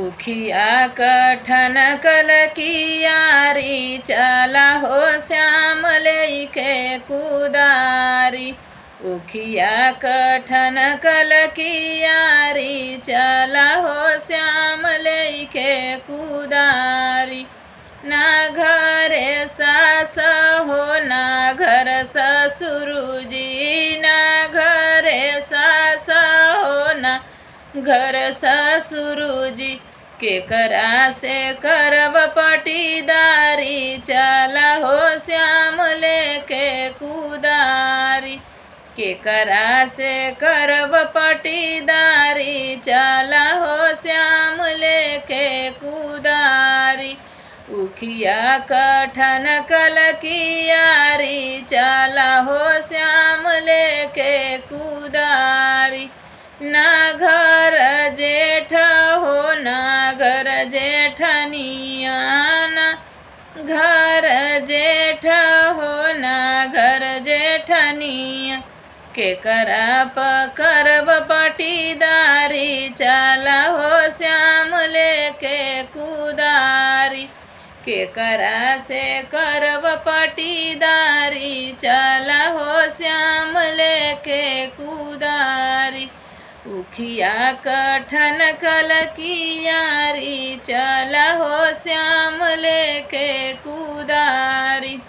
उखिया कठन कलकियारी चला हो श्याम लेके कुदारी। उखिया कठन कलकियारी चला हो श्याम लेके कुदारी। ना घरे सास हो ना घर ससुरुजी, ना घरे सास हो ना घर ससुरुजी। केकरा से करब पटीदारी चला हो श्याम लेके कुदारी। केकरा से करब पटीदारी चला हो श्याम लेके कुदारी। उखिया कठन कलकियारी चला हो श्याम लेके कुदारी। ना घर जेठ हो ना घर जेठनिया, ना घर जेठ हो ना घर जेठनिया। केकरा करब पटीदारी चला हो श्याम लेके कुदारी। केकरा से करब पटीदारी चला हो श्याम लेके कुदारी। उखिया कठन कलकियारी चला हो श्याम लेके कुदारी।